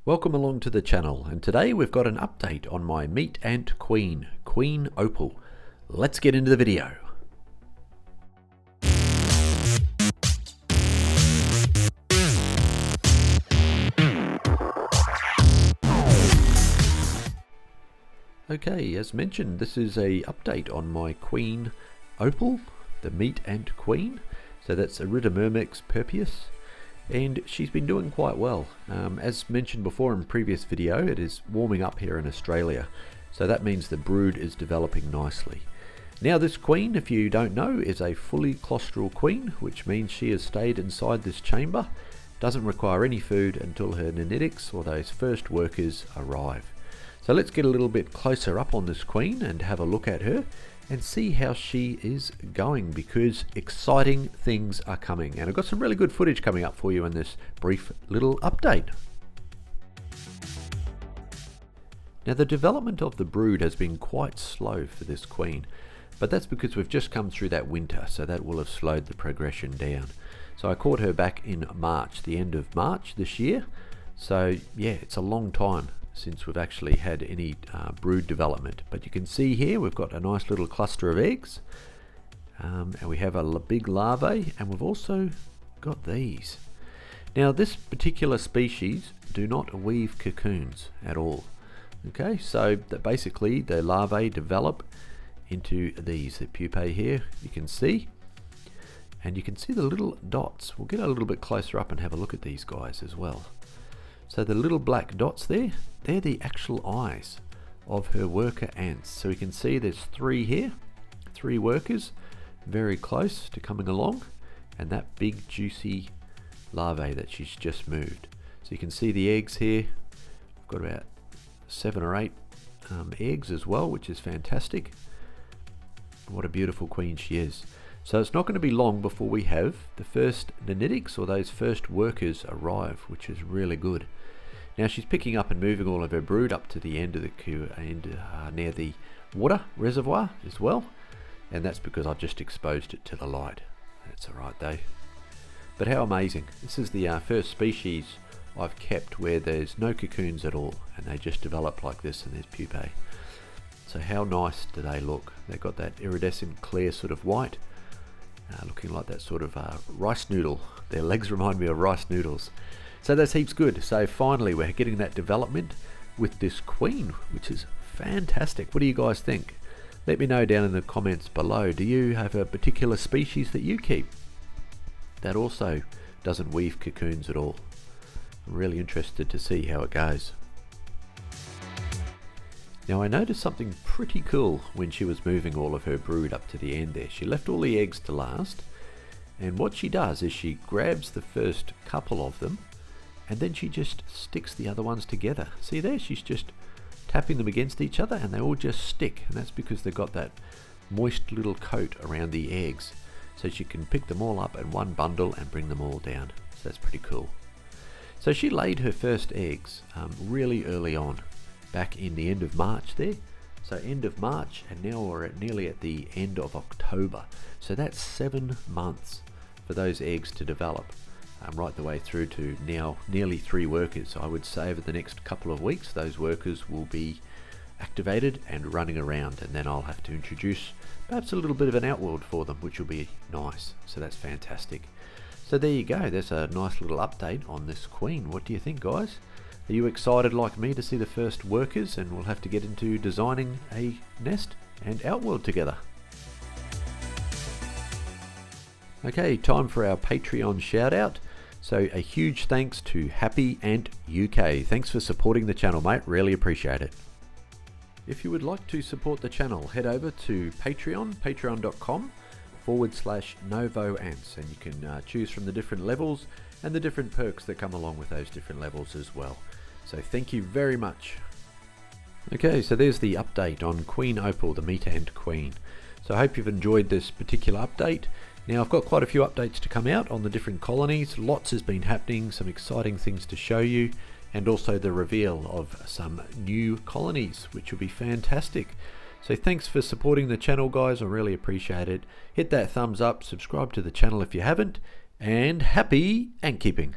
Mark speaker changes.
Speaker 1: Welcome along to the channel, and today we've got an update on my meat ant queen, Queen Opal. Let's get into the video. Okay, as mentioned, this is a update on my Queen Opal, the meat ant queen. So that's Iridomyrmex purpureus. And she's been doing quite well. As mentioned before in previous video, it is warming up here in Australia, so that means the brood is developing nicely. Now this queen, if you don't know, is a fully claustral queen, which means she has stayed inside this chamber, doesn't require any food until her nanitics or those first workers arrive. So let's get a little bit closer up on this queen and have a look at her and see how she is going, because exciting things are coming, and I've got some really good footage coming up for you in this brief little update. Now the development of the brood has been quite slow for this queen, but that's because we've just come through that winter, so that will have slowed the progression down. So I caught her back in March, the end of March this year, so yeah, it's a long time since we've actually had any brood development. But you can see here we've got a nice little cluster of eggs, and we have a big larvae, and we've also got these. Now this particular species do not weave cocoons at all. Okay, so that basically the larvae develop into these, the pupae here you can see, and you can see the little dots. We'll get a little bit closer up and have a look at these guys as well. So the little black dots there, they're the actual eyes of her worker ants. So you can see there's three here, three workers, very close to coming along, and that big juicy larvae that she's just moved. So you can see the eggs here. I've got about 7 or 8 eggs as well, which is fantastic. What a beautiful queen she is. So it's not going to be long before we have the first nanitics, or those first workers, arrive, which is really good. Now she's picking up and moving all of her brood up to the end of the queue, and near the water reservoir as well, and that's because I've just exposed it to the light. That's alright though. But how amazing. This is the first species I've kept where there's no cocoons at all, and they just develop like this, and there's pupae. So how nice do they look? They've got that iridescent clear sort of white, looking like that sort of rice noodle. Their legs remind me of rice noodles. So that's heaps good. So finally we're getting that development with this queen, which is fantastic. What do you guys think? Let me know down in the comments below. Do you have a particular species that you keep that also doesn't weave cocoons at all? I'm really interested to see how it goes. Now I noticed something pretty cool when she was moving all of her brood up to the end there. She left all the eggs to last, and what she does is she grabs the first couple of them, and then she just sticks the other ones together. See there, she's just tapping them against each other, and they all just stick, and that's because they've got that moist little coat around the eggs, so she can pick them all up in one bundle and bring them all down. So that's pretty cool. So she laid her first eggs really early on, back in the end of March there. So end of March, and now we're nearly at the end of October. So that's 7 months for those eggs to develop, right the way through to now nearly 3 workers. I would say over the next couple of weeks those workers will be activated and running around, and then I'll have to introduce perhaps a little bit of an outworld for them, which will be nice. So that's fantastic. So there you go, there's a nice little update on this queen. What do you think, guys? Are you excited like me to see the first workers, and we'll have to get into designing a nest and outworld together? Okay, time for our Patreon shout out. So a huge thanks to Happy Ant UK. Thanks for supporting the channel, mate. Really appreciate it. If you would like to support the channel, head over to Patreon, patreon.com/Novo Ants, and you can choose from the different levels and the different perks that come along with those different levels as well. So thank you very much. Okay, so there's the update on Queen Opal, the meat ant queen. So I hope you've enjoyed this particular update. Now I've got quite a few updates to come out on the different colonies. Lots has been happening, some exciting things to show you, and also the reveal of some new colonies, which will be fantastic. So thanks for supporting the channel, guys. I really appreciate it. Hit that thumbs up, subscribe to the channel if you haven't, and happy ant keeping.